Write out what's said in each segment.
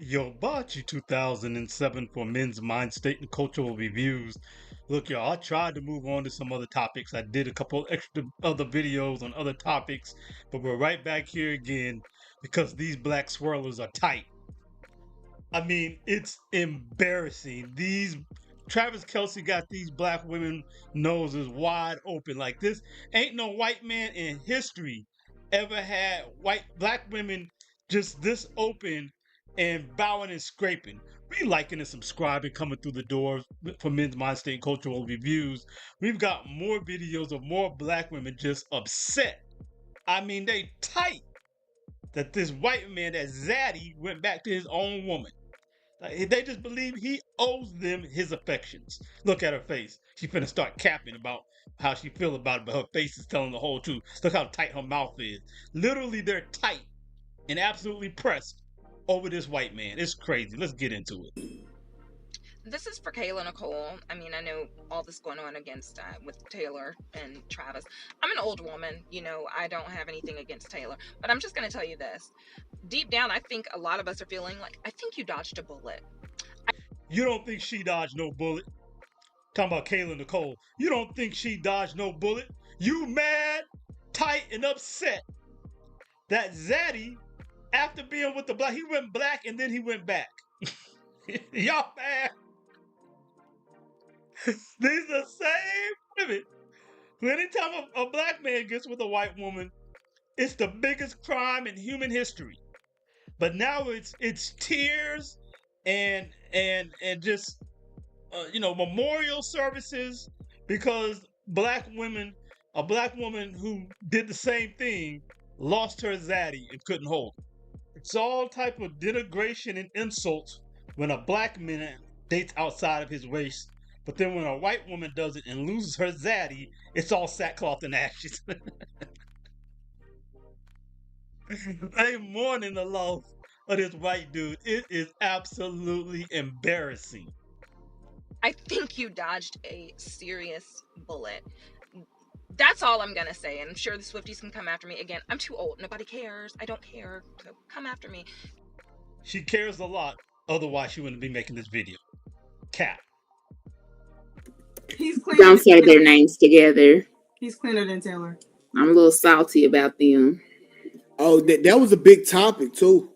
Yo, Bachi 2007 for men's mind state and cultural reviews. Look, y'all, I tried to move on to some other topics. I did a couple extra other videos on other topics, but we're right back here again because these black swirlers are tight. I mean, it's embarrassing. These Travis Kelce got these black women noses wide open. Like this ain't no white man in history ever had black women just this open and bowing and scraping. Be liking and subscribing coming through the doors for Men's Mind State Cultural Reviews. We've got more videos of more black women just upset. I mean, they tight that this white man, that Zaddy, went back to his own woman. They just believe he owes them his affections. Look at her face. She finna start capping about how she feel about it, but her face is telling the whole truth. Look how tight her mouth is. Literally, they're tight and absolutely pressed over this white man. It's crazy. Let's get into it. This is for Kayla Nicole. I mean, I know all this going on against with Taylor and Travis. I'm an old woman, I don't have anything against Taylor, but I'm just going to tell you this. Deep down, I think a lot of us are feeling like, I think you dodged a bullet. You don't think she dodged no bullet? Talking about Kayla Nicole. You don't think she dodged no bullet? You mad, tight, and upset that Zaddy, after being with the black, he went black and then he went back. Y'all mad? These are the same women. Anytime a black man gets with a white woman, it's the biggest crime in human history. But now it's tears and just memorial services because a black woman who did the same thing lost her zaddy and couldn't hold it. It's all type of denigration and insults when a black man dates outside of his race. But then when a white woman does it and loses her zaddy, it's all sackcloth and ashes. They mourning the loss of this white dude. It is absolutely embarrassing. I think you dodged a serious bullet. That's all I'm gonna say, and I'm sure the Swifties can come after me again. I'm too old. Nobody cares. I don't care. So come after me. She cares a lot. Otherwise, she wouldn't be making this video. Cat. He's cleaner Don't than say their Taylor. names together. He's cleaner than Taylor. I'm a little salty about them. Oh, that was a big topic too.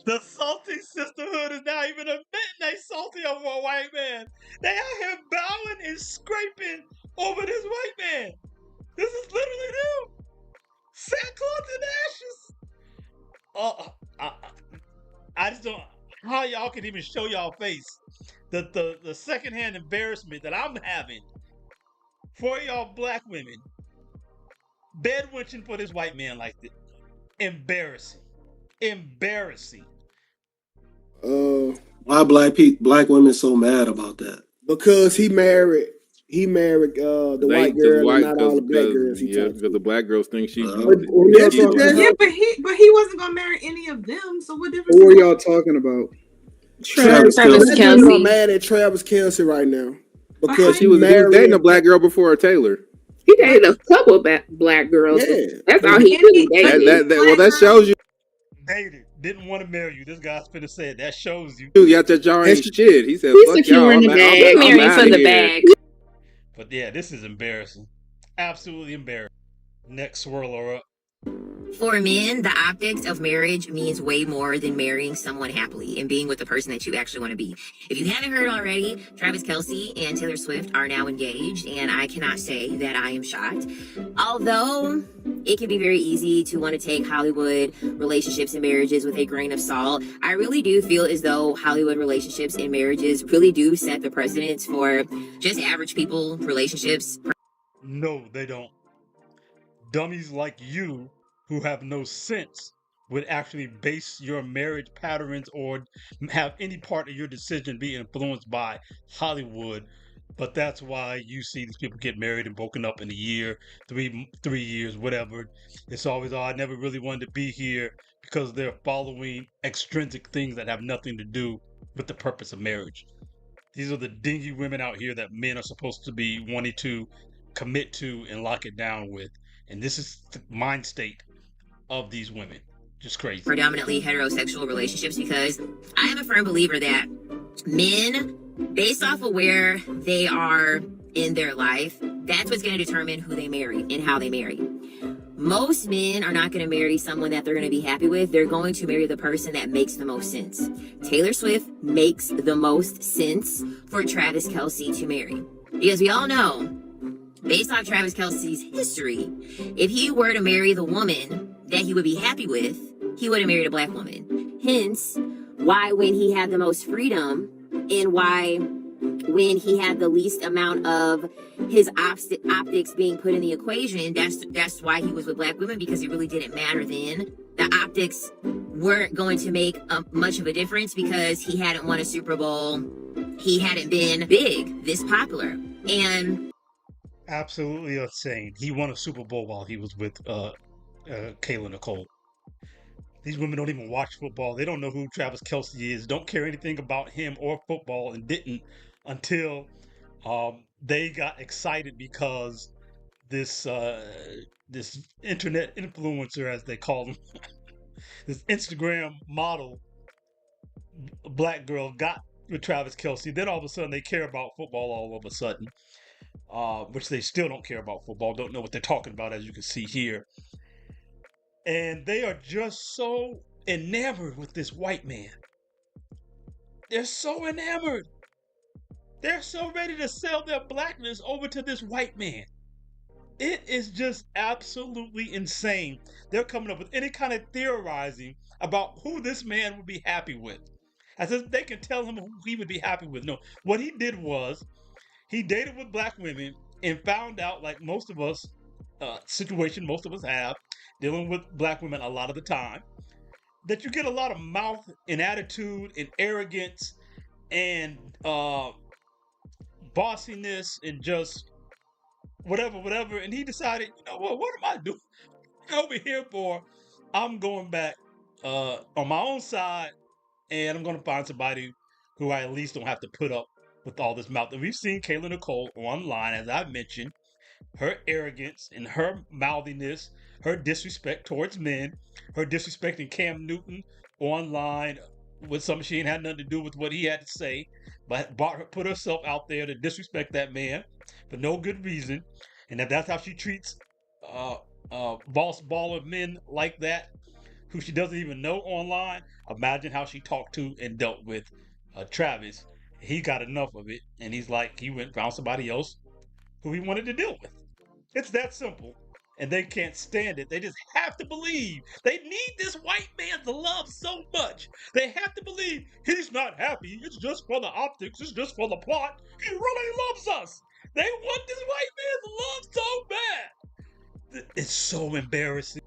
The salty sisterhood is not even admitting they salty over a white man. They out here bowing and scraping over this white man. This is literally them. Sackcloth and ashes. Oh, I just don't. How y'all can even show y'all face the secondhand embarrassment that I'm having for y'all black women bedwitching for this white man like this. Embarrassing. Embarrassing. Why black women so mad about that? Because he married the white girl and not all the black girls he talked because the black girls think she. Yeah, but he wasn't gonna marry any of them. So what difference? Who are y'all talking about? Travis I'm Kelce. mad at Travis Kelce right now because he was dating a black girl before Taylor. He dated a couple of black girls. Yeah. That's all he really dated. That shows you. Dated. Didn't want to marry you. This guy's finna say it. That shows you. Dude, that y'all ain't shit. He said, He's fuck y'all. securing the bag. Married for the bag. But yeah, this is embarrassing. Absolutely embarrassing. Next swirler up. For men, the optics of marriage means way more than marrying someone happily and being with the person that you actually want to be. If you haven't heard already, Travis Kelce and Taylor Swift are now engaged, and I cannot say that I am shocked. Although it can be very easy to want to take Hollywood relationships and marriages with a grain of salt, I really do feel as though Hollywood relationships and marriages really do set the precedence for just average people relationships. No, they don't. Dummies like you who have no sense would actually base your marriage patterns or have any part of your decision be influenced by Hollywood. But that's why you see these people get married and broken up in a year, 3 years, whatever. It's always, oh, I never really wanted to be here because they're following extrinsic things that have nothing to do with the purpose of marriage. These are the dingy women out here that men are supposed to be wanting to commit to and lock it down with. And this is the mind state of these women. Just crazy. Predominantly heterosexual relationships, because I am a firm believer that men, based off of where they are in their life, that's what's going to determine who they marry and how they marry. Most men are not going to marry someone that they're going to be happy with. They're going to marry the person that makes the most sense. Taylor Swift makes the most sense for Travis Kelce to marry. Because we all know, based on Travis Kelce's history, if he were to marry the woman that he would be happy with, he would have married a black woman. Hence, why when he had the most freedom and why when he had the least amount of his optics being put in the equation, that's why he was with black women, because it really didn't matter then. The optics weren't going to make much of a difference because he hadn't won a Super Bowl. He hadn't been big, this popular. And absolutely insane. He won a Super Bowl while he was with Kayla Nicole. These women don't even watch football. They don't know who Travis Kelce is, don't care anything about him or football, and didn't until they got excited because this internet influencer, as they call them, this Instagram model black girl got with Travis Kelce. Then all of a sudden they care about football all of a sudden, which they still don't care about football, don't know what they're talking about, as you can see here. And they are just so enamored with this white man. They're so enamored. They're so ready to sell their blackness over to this white man. It is just absolutely insane. They're coming up with any kind of theorizing about who this man would be happy with. As if they can tell him who he would be happy with. No, what he did was he dated with black women and found out, like most of us, situation most of us have, dealing with black women a lot of the time, that you get a lot of mouth and attitude and arrogance and bossiness and just whatever. And he decided, you know what am I doing over here for? I'm going back on my own side, and I'm going to find somebody who I at least don't have to put up with all this mouth. And we've seen Kayla Nicole online, as I've mentioned, her arrogance and her mouthiness, her disrespect towards men, her disrespecting Cam Newton online with something she ain't had nothing to do with what he had to say, but put herself out there to disrespect that man for no good reason. And if that's how she treats boss baller men like that, who she doesn't even know online, imagine how she talked to and dealt with Travis. He got enough of it, and he's like, he went and found somebody else who he wanted to deal with. It's that simple. And they can't stand it. They just have to believe. They need this white man's love so much. They have to believe he's not happy. It's just for the optics. It's just for the plot. He really loves us. They want this white man's love so bad. It's so embarrassing.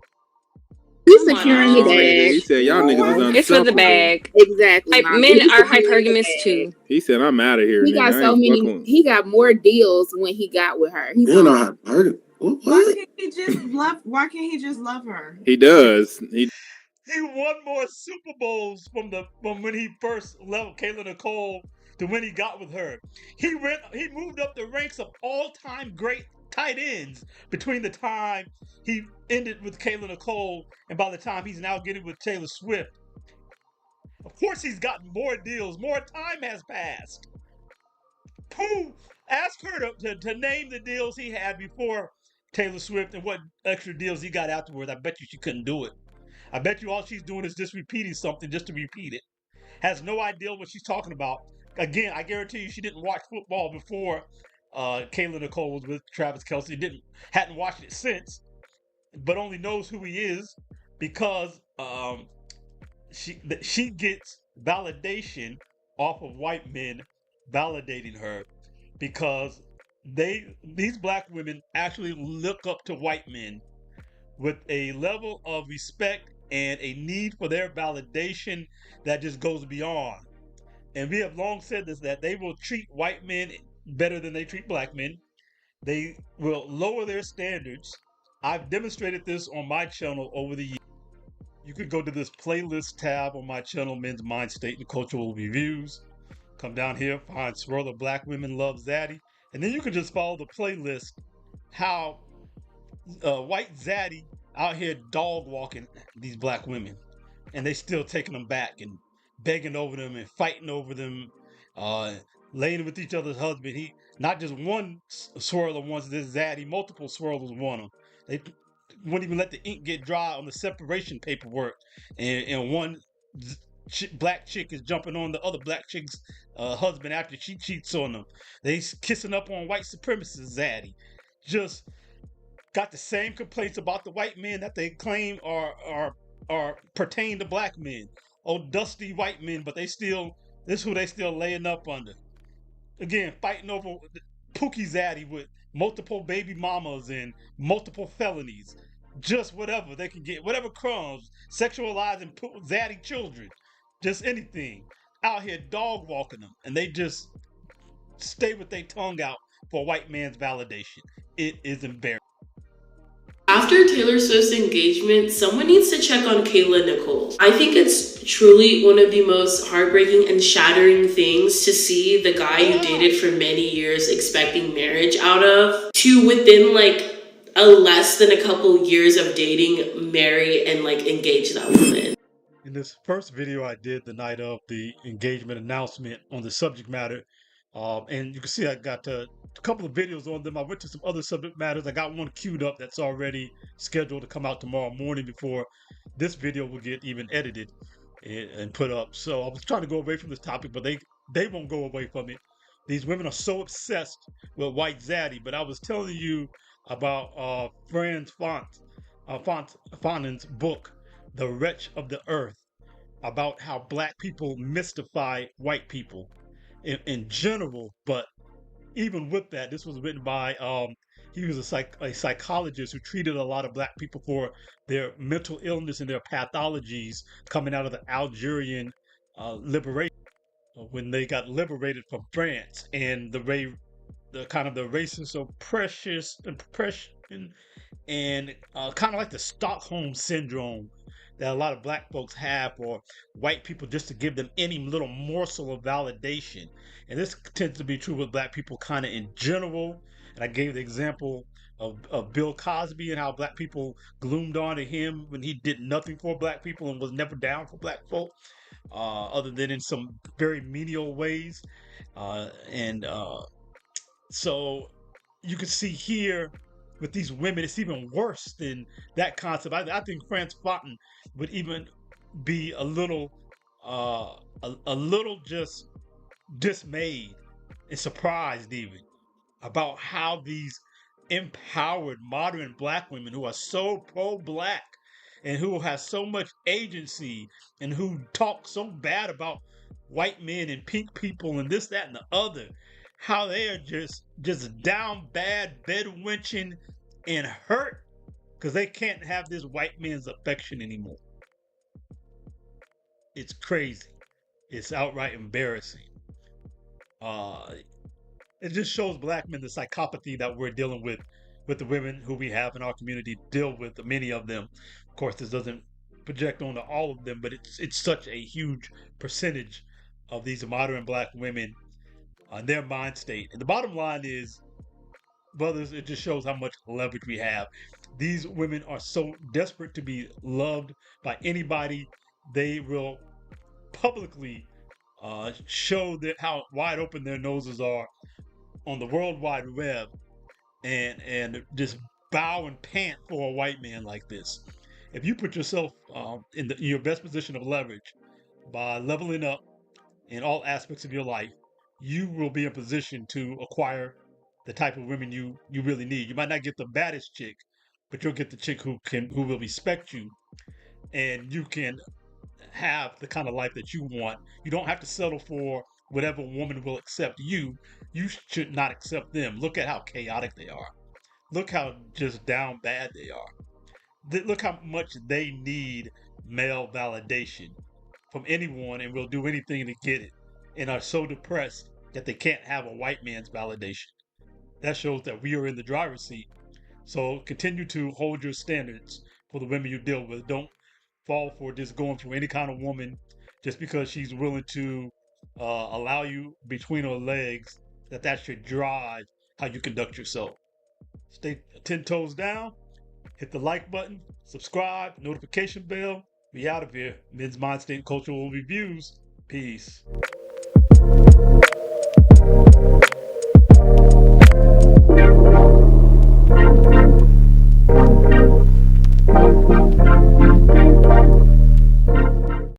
He's securing the bag. He said, y'all niggas is unsufferable. It's for the bag. Exactly. Men are hypergamous too. He said, I'm out of here. He got so many. He got more deals when he got with her. He's not hypergamous. Why can't he just love? Why can't he just love her? He does. He won more Super Bowls from when he first left Kayla Nicole to when he got with her. He moved up the ranks of all-time great tight ends between the time he ended with Kayla Nicole and by the time he's now getting with Taylor Swift. Of course he's gotten more deals. More time has passed. Ask her to name the deals he had before Taylor Swift and what extra deals he got afterwards. I bet you she couldn't do it. I bet you all she's doing is just repeating something just to repeat it. Has no idea what she's talking about. Again, I guarantee you she didn't watch football before Kayla Nicole was with Travis Kelce. Hadn't watched it since, but only knows who he is because she gets validation off of white men validating her, because these black women actually look up to white men with a level of respect and a need for their validation that just goes beyond. And we have long said this, that they will treat white men better than they treat black men. They will lower their standards. I've demonstrated this on my channel over the years. You could go to this playlist tab on my channel, Men's Mind State and Cultural Reviews. Come down here, find Swirler Black Women Love Zaddy. And then you can just follow the playlist, how white Zaddy out here dog walking these black women, and they still taking them back and begging over them and fighting over them, uh, laying with each other's husband. He not just one swirler wants this zaddy, multiple swirlers want him. They wouldn't even let the ink get dry on the separation paperwork, and one black chick is jumping on the other black chick's husband after she cheats on them. They kissing up on white supremacist zaddy. Just got the same complaints about the white men that they claim are pertain to black men. Oh, dusty white men, but this is who they still laying up under. Again, fighting over Pookie Zaddy with multiple baby mamas and multiple felonies. Just whatever they can get, whatever crumbs, sexualizing Zaddy children, just anything. Out here dog walking them, and they just stay with their tongue out for white man's validation. It is embarrassing. After Taylor Swift's engagement, someone needs to check on Kayla Nicole. I think it's truly one of the most heartbreaking and shattering things to see the guy you dated for many years expecting marriage out of, to within like a less than a couple years of dating, marry and like engage that woman. In this first video I did the night of the engagement announcement on the subject matter, and you can see I got a couple of videos on them. I went to some other subject matters. I got one queued up that's already scheduled to come out tomorrow morning before this video will get even edited and put up. So I was trying to go away from this topic, but they won't go away from it. These women are so obsessed with white zaddy. But I was telling you about Franz Fanon's book, The Wretch of the Earth, about how black people mystify white people in general. But even with that, this was written by he was a psychologist who treated a lot of black people for their mental illness and their pathologies coming out of the Algerian liberation when they got liberated from France, and the kind of the racist oppression and kind of like the Stockholm syndrome that a lot of black folks have for white people, just to give them any little morsel of validation. And this tends to be true with black people kind of in general. And I gave the example of Bill Cosby and how black people gloomed onto him when he did nothing for black people and was never down for black folk, other than in some very menial ways. So you can see here with these women, it's even worse than that concept. I think Franz Fanon would even be a little just dismayed and surprised even about how these empowered modern black women who are so pro-black and who have so much agency and who talk so bad about white men and pink people and this, that, and the other, how they are just down bad, bed wenching, and hurt because they can't have this white man's affection anymore. It's crazy. It's outright embarrassing. It just shows black men the psychopathy that we're dealing with the women who we have in our community deal with, many of them. Of course, this doesn't project onto all of them, but it's such a huge percentage of these modern black women on their mind state. And the bottom line is, brothers, it just shows how much leverage we have. These women are so desperate to be loved by anybody, they will publicly show that how wide open their noses are on the World Wide Web and just bow and pant for a white man like this. If you put yourself in your best position of leverage by leveling up in all aspects of your life, you will be in position to acquire the type of women you really need. You might not get the baddest chick, but you'll get the chick who will respect you, and you can have the kind of life that you want. You don't have to settle for whatever woman will accept you. You should not accept them. Look at how chaotic they are. Look how just down bad they are. Look how much they need male validation from anyone, and will do anything to get it, and are so depressed that they can't have a white man's validation. That shows that we are in the driver's seat. So continue to hold your standards for the women you deal with. Don't fall for just going for any kind of woman just because she's willing to allow you between her legs. That should drive how you conduct yourself. Stay 10 toes down. Hit the like button, subscribe, notification bell. We out of here. Men's Mind State Cultural Reviews. Peace.